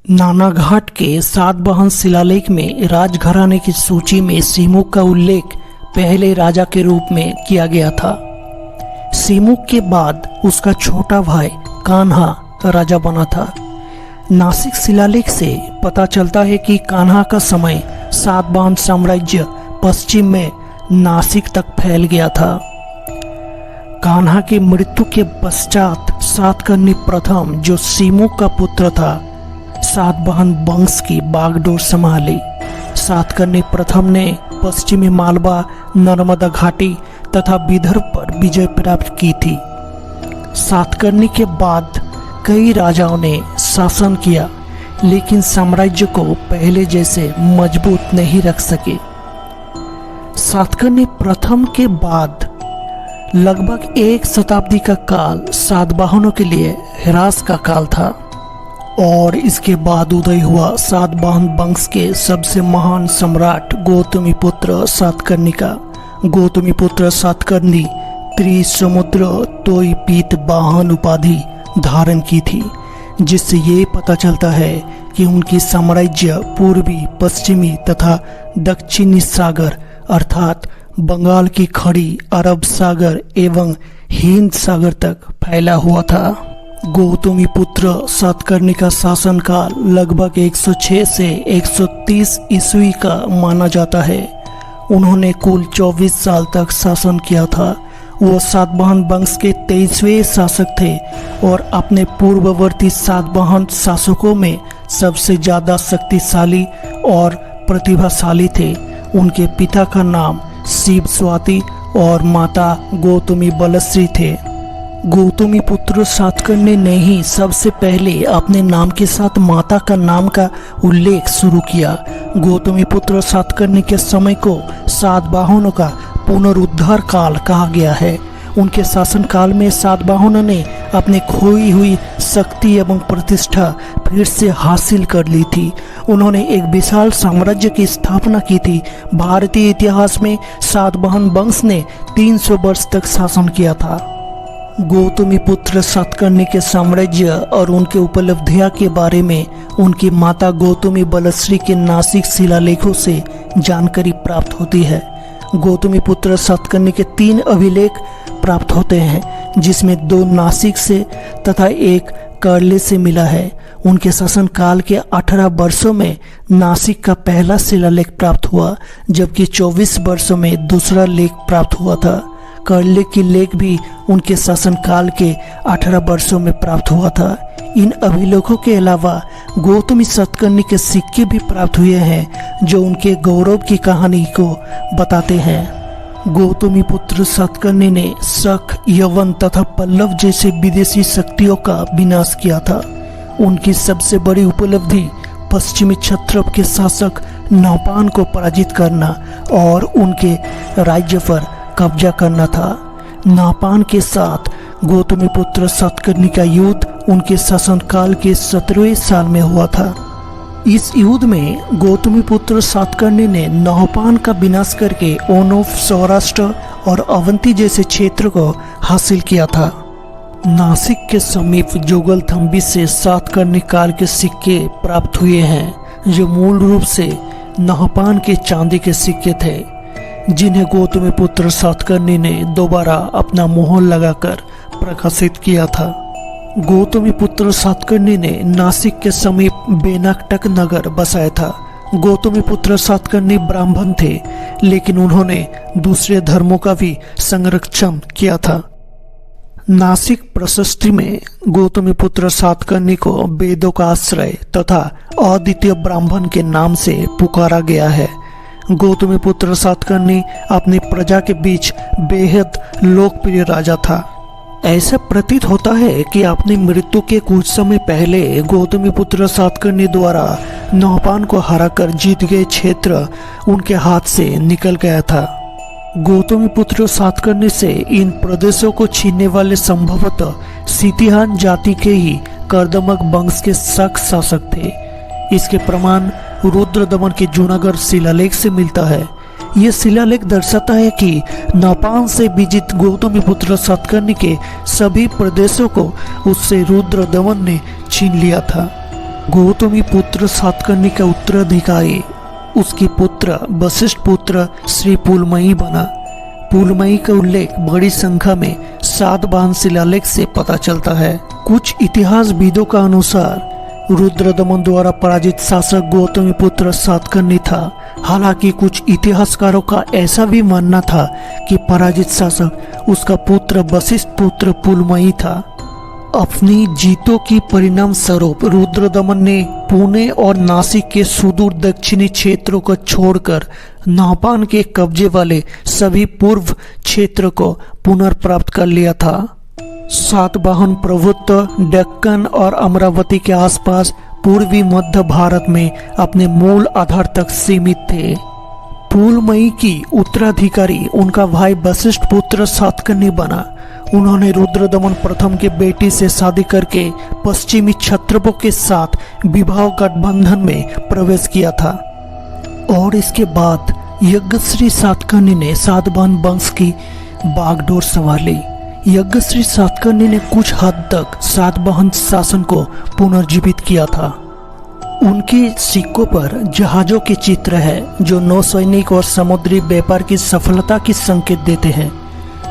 नानाघाट के सातवाहन शिलालेख में राजघराने की सूची में सीमुख का उल्लेख पहले राजा के रूप में किया गया था। सीमुख के बाद उसका छोटा भाई कान्हा राजा बना था। नासिक शिलालेख से पता चलता है कि कान्हा का समय सातवाहन साम्राज्य पश्चिम में नासिक तक फैल गया था। कान्हा की मृत्यु के पश्चात सातकर्णी प्रथम, जो सीमुख का पुत्र था, सातवाहन वंश की बागडोर संभाली। सातकर्णी प्रथम ने पश्चिमी मालवा, नर्मदा घाटी तथा विदर्भ पर विजय प्राप्त की थी। सातकर्णी के बाद कई राजाओं ने शासन किया, लेकिन साम्राज्य को पहले जैसे मजबूत नहीं रख सके। सातकर्णी प्रथम के बाद लगभग एक शताब्दी का काल सातवाहनों के लिए ह्रास का काल था और इसके बाद उदय हुआ सातवाहन वंश के सबसे महान सम्राट गौतमीपुत्र सातकर्णी का। गौतमीपुत्र सातकर्णी त्रिसमुद्र तोयपीत वाहन उपाधि धारण की थी, जिससे ये पता चलता है कि उनकी साम्राज्य पूर्वी, पश्चिमी तथा दक्षिणी सागर अर्थात बंगाल की खाड़ी, अरब सागर एवं हिंद सागर तक फैला हुआ था। गौतमीपुत्र सातकर्णी का शासनकाल लगभग 106 से 130 ईस्वी का माना जाता है। उन्होंने कुल 24 साल तक शासन किया था। वो सातवाहन वंश के 23वें शासक थे और अपने पूर्ववर्ती सातवाहन शासकों में सबसे ज़्यादा शक्तिशाली और प्रतिभाशाली थे। उनके पिता का नाम शिव स्वाति और माता गौतमी बलश्री थे। गौतमीपुत्र सातकर्णी ने ही सबसे पहले अपने नाम के साथ माता का नाम का उल्लेख शुरू किया। गौतमीपुत्र सातकर्णी के समय को सातवाहनों का पुनरुद्धार काल कहा गया है। उनके शासनकाल में सातवाहनों ने अपनी खोई हुई शक्ति एवं प्रतिष्ठा फिर से हासिल कर ली थी। उन्होंने एक विशाल साम्राज्य की स्थापना की थी। भारतीय इतिहास में सातवाहन वंश ने 300 वर्ष तक शासन किया था। गौतमीपुत्र सातकर्णी के साम्राज्य और उनके उपलब्धियां के बारे में उनकी माता गौतमी बलश्री के नासिक शिलालेखों से जानकारी प्राप्त होती है। गौतमीपुत्र सातकर्णी के 3 अभिलेख प्राप्त होते हैं, जिसमें 2 नासिक से तथा 1 करले से मिला है। उनके शासनकाल के 18 वर्षों में नासिक का पहला शिलालेख प्राप्त हुआ, जबकि 24 वर्षों में दूसरा लेख प्राप्त हुआ था। करले की लेख भी उनके शासनकाल के 18 वर्षों में प्राप्त हुआ था। इन अभिलेखों के अलावा गौतमी सातकर्णी के सिक्के भी प्राप्त हुए हैं, जो उनके गौरव की कहानी को बताते हैं। गौतमीपुत्र सातकर्णी ने शक, यवन तथा पल्लव जैसे विदेशी शक्तियों का विनाश किया था। उनकी सबसे बड़ी उपलब्धि पश्चिमी क्षत्रप के शासक नौपान को पराजित करना और उनके राज्य पर कब्जा करना था। नापान के साथ गौतमीपुत्र सातकर्णी का युद्ध उनके शासनकाल के 17वें साल में हुआ था। इस युद्ध में गौतमीपुत्र सातकर्णी ने नौपान का विनाश करके ओनोफ, सौराष्ट्र और अवंती जैसे क्षेत्र को हासिल किया था। नासिक के समीप जोगलथम्बी से सातकर्णी काल के सिक्के प्राप्त हुए हैं, जो मूल रूप से नौपान के चांदी के सिक्के थे, जिन्हें गौतमीपुत्र सातकर्णी ने दोबारा अपना मोहर लगाकर प्रकाशित किया था। गौतमीपुत्र सातकर्णी ने नासिक के समीप बेनाकटक नगर बसाया था। गौतमीपुत्र सातकर्णी ब्राह्मण थे, लेकिन उन्होंने दूसरे धर्मों का भी संरक्षण किया था। नासिक प्रशस्ति में गौतमीपुत्र सातकर्णी को वेदों का आश्रय तथा अद्वितीय ब्राह्मण के नाम से पुकारा गया है। गौतमीपुत्र सातकर्णी अपनी प्रजा के बीच बेहद लोकप्रिय राजा था। ऐसा प्रतीत होता है कि अपनी मृत्यु के कुछ समय पहले गौतमीपुत्र सातकर्णी द्वारा नौपान को हराकर जीत गए क्षेत्र उनके हाथ से निकल गया था। गौतमीपुत्र सातकर्णी से इन प्रदेशों को छीनने वाले संभवतः सितिहान जाति के ही कर्दमक वंश के शक शासक थे। इसके प्रमाण रुद्रदमन के जूनागढ़ शिलालेख से मिलता है। यह शिलालेख दर्शाता है कि नौपान से विजित गौतमीपुत्र सातकर्णी के सभी प्रदेशों को उससे रुद्रदमन ने छीन लिया था। गौतमीपुत्र सातकर्णी का उत्तराधिकारी उसके पुत्र वशिष्ठ पुत्र श्री पुलमयी बना। पुलमयी का उल्लेख बड़ी संख्या में सातवाहन शिलालेख से पता चलता है। कुछ इतिहासविदों का अनुसार रुद्रदमन द्वारा पराजित शासक गौतमीपुत्र सातकर्णी था। हालांकि कुछ इतिहासकारों का ऐसा भी मानना था कि पराजित शासक उसका पुत्र वशिष्ठ पुत्र पुलमयी था। अपनी जीतों की परिणाम स्वरूप रुद्रदमन ने पुणे और नासिक के सुदूर दक्षिणी क्षेत्रों को छोड़कर नापान के कब्जे वाले सभी पूर्व क्षेत्र को पुनर्प्राप्त कर लिया था। सातवाहन प्रभुत्व डेक्कन और अमरावती के आसपास पूर्वी मध्य भारत में अपने मूल आधार तक सीमित थे। पुलमयी की उत्तराधिकारी उनका भाई वशिष्ठ पुत्र सातकर्णी बना। उन्होंने रुद्रदमन प्रथम के बेटी से शादी करके पश्चिमी क्षत्रपों के साथ विवाह गठबंधन में प्रवेश किया था और इसके बाद यज्ञश्री सातकर्णी ने सातवाहन वंश की बागडोर संभाली। यज्ञश्री सातकर्णी ने कुछ हद तक सातवाहन शासन को पुनर्जीवित किया था। उनके सिक्कों पर जहाजों के चित्र है जो नौसैनिक और समुद्री व्यापार की सफलता की संकेत देते हैं।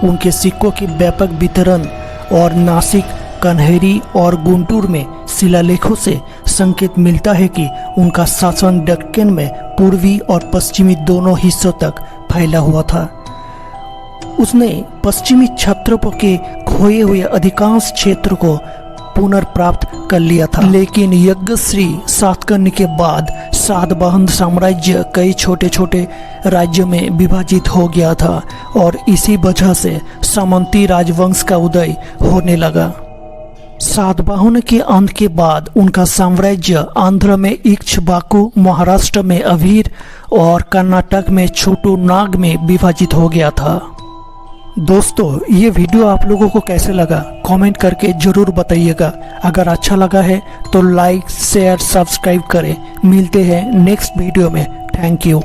उनके सिक्कों के व्यापक वितरण और नासिक, कन्हेरी और गुंटूर में शिलालेखों से संकेत मिलता है कि उनका शासन दक्कन में पूर्वी और पश्चिमी दोनों हिस्सों तक फैला हुआ था। उसने पश्चिमी क्षत्रपों के खोए हुए अधिकांश क्षेत्र को पुनर्प्राप्त कर लिया था। लेकिन यज्ञश्री सातकर्णी के बाद सातवाहन साम्राज्य कई छोटे छोटे राज्यों में विभाजित हो गया था और इसी वजह से सामंती राजवंश का उदय होने लगा। सातवाहन के अंत के बाद उनका साम्राज्य आंध्र में इक्ष्वाकु, महाराष्ट्र में अभीर और कर्नाटक में छोटू नाग में विभाजित हो गया था। दोस्तों, ये वीडियो आप लोगों को कैसे लगा कमेंट करके जरूर बताइएगा। अगर अच्छा लगा है तो लाइक, शेयर, सब्सक्राइब करें। मिलते हैं नेक्स्ट वीडियो में। Thank you.